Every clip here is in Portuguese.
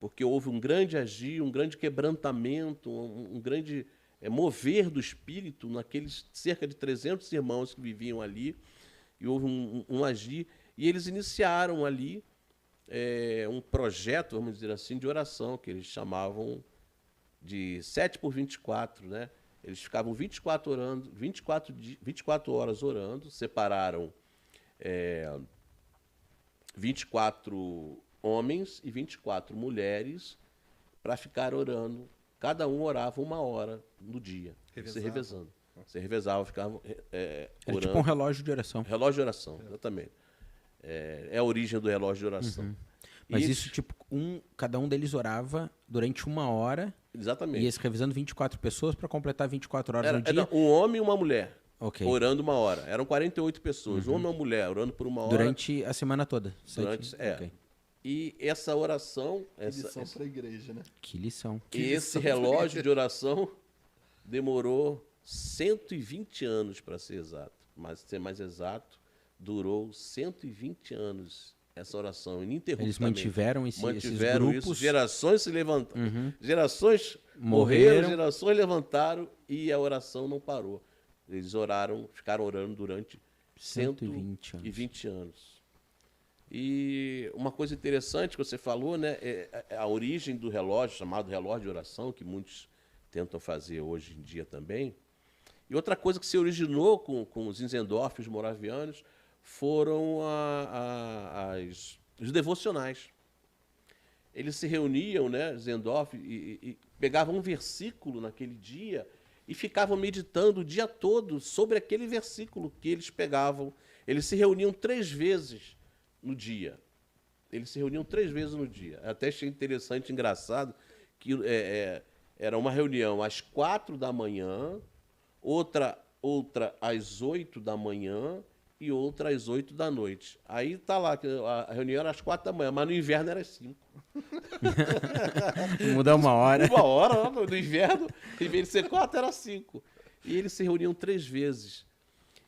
porque houve um grande agir, um grande quebrantamento, um grande mover do espírito naqueles cerca de 300 irmãos que viviam ali, e houve um agir, e eles iniciaram ali um projeto, vamos dizer assim, de oração, que eles chamavam de 7 por 24, né? Eles ficavam 24 orando, 24 horas orando, separaram 24 homens e 24 mulheres para ficar orando. Cada um orava 1 hora no dia, se revezando. Se revezava, ficavam Era orando. tipo um relógio de oração. Relógio de oração, exatamente. É a origem do relógio de oração. Mas isso, tipo, cada um deles orava durante 1 hora. Exatamente. E esse revisando 24 pessoas para completar 24 horas no dia. Era um homem e uma mulher orando 1 hora. Eram 48 pessoas. Um homem e uma mulher orando por 1 hora. Durante a semana toda. Okay. E essa oração... Que lição para a igreja, né? Que lição. E esse relógio de oração demorou 120 anos, para ser exato. Mas, ser mais exato, durou 120 anos essa oração, ininterruptamente. Eles mantiveram esses grupos. Isso, gerações se levantaram. Gerações morreram, gerações levantaram e a oração não parou. Eles ficaram orando durante 120 anos. E uma coisa interessante que você falou, né, é a origem do relógio, chamado relógio de oração, que muitos tentam fazer hoje em dia também. E outra coisa que se originou com os Zinzendorf, os moravianos, foram os devocionais. Eles se reuniam, né, Zendorf, e pegavam um versículo naquele dia e ficavam meditando o dia todo sobre aquele versículo que eles pegavam. Eles se reuniam 3 vezes no dia. Até achei interessante, engraçado, que era uma reunião às 4 da manhã, outra às 8 da manhã e outra às 8 da noite. Aí tá lá, a reunião era às 4 da manhã, mas no inverno era às 5. Muda 1 hora. 1 hora, no inverno, em vez de ser 4, era 5. E eles se reuniam 3 vezes.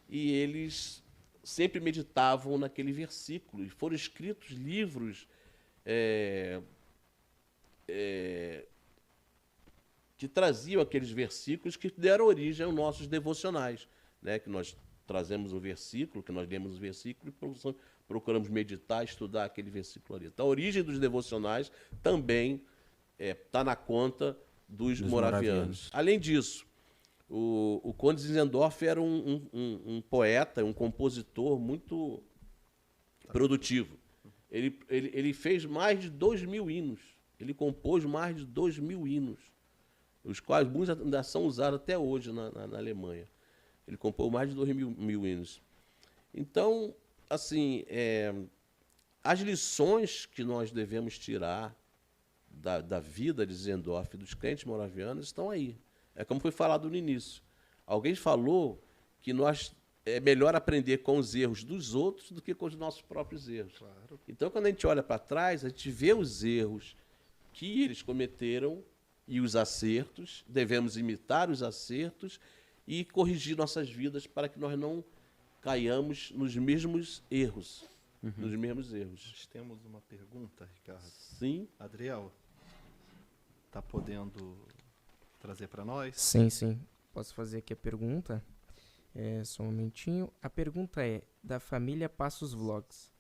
E eles sempre meditavam naquele versículo. E foram escritos livros que traziam aqueles versículos que deram origem aos nossos devocionais, né? Que nós trazemos o versículo, que nós lemos o versículo e procuramos meditar, estudar aquele versículo ali. Então, a origem dos devocionais também está na conta dos moravianos. Além disso, o Conde Zinzendorf era um poeta, um compositor muito produtivo. Ele fez mais de 2.000 hinos. Ele compôs mais de 2.000 hinos, os quais muitos ainda são usados até hoje na Alemanha. Ele compôs mais de 2.000 hinos. Então, assim, as lições que nós devemos tirar da vida de Zinzendorf e dos crentes moravianos estão aí. É como foi falado no início. Alguém falou que é melhor aprender com os erros dos outros do que com os nossos próprios erros. Claro. Então, quando a gente olha para trás, a gente vê os erros que eles cometeram e os acertos, devemos imitar os acertos e corrigir nossas vidas para que nós não caiamos nos mesmos erros. Nos mesmos erros. Nós temos uma pergunta, Ricardo. Sim. Adriel, está podendo trazer para nós? Sim. Posso fazer aqui a pergunta? Só um momentinho. A pergunta é da família Passos Vlogs.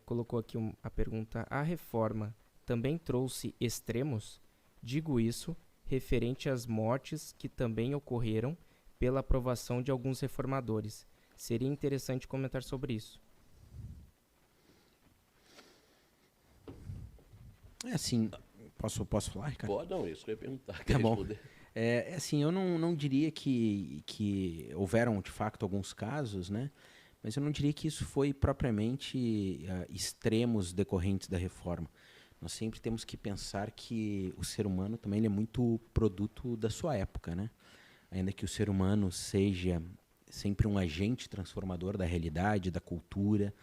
Colocou aqui a pergunta: a reforma também trouxe extremos? Digo isso referente às mortes que também ocorreram pela aprovação de alguns reformadores. Seria interessante comentar sobre isso. Assim, posso falar, Ricardo? Pode, não, isso que eu ia perguntar. Tá bom. Assim, eu não diria que houveram, de fato, alguns casos, né? Mas eu não diria que isso foi propriamente extremos decorrentes da reforma. Nós sempre temos que pensar que o ser humano também ele é muito produto da sua época, né? Ainda que o ser humano seja sempre um agente transformador da realidade, da cultura,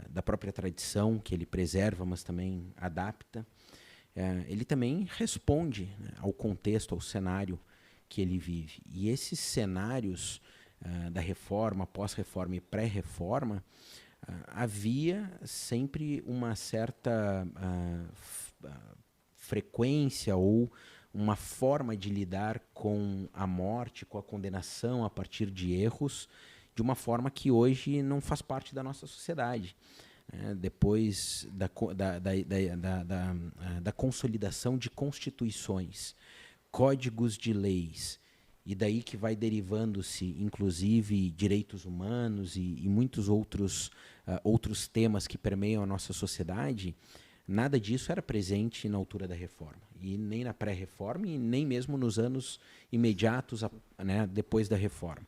da própria tradição, que ele preserva, mas também adapta, ele também responde, né, ao contexto, ao cenário que ele vive. E esses cenários da reforma, pós-reforma e pré-reforma, havia sempre uma certa frequência ou uma forma de lidar com a morte, com a condenação a partir de erros, de uma forma que hoje não faz parte da nossa sociedade. Depois da consolidação de constituições, códigos de leis, e daí que vai derivando-se, inclusive, direitos humanos e muitos outros temas que permeiam a nossa sociedade, nada disso era presente na altura da reforma, e nem na pré-reforma, e nem mesmo nos anos imediatos depois da reforma.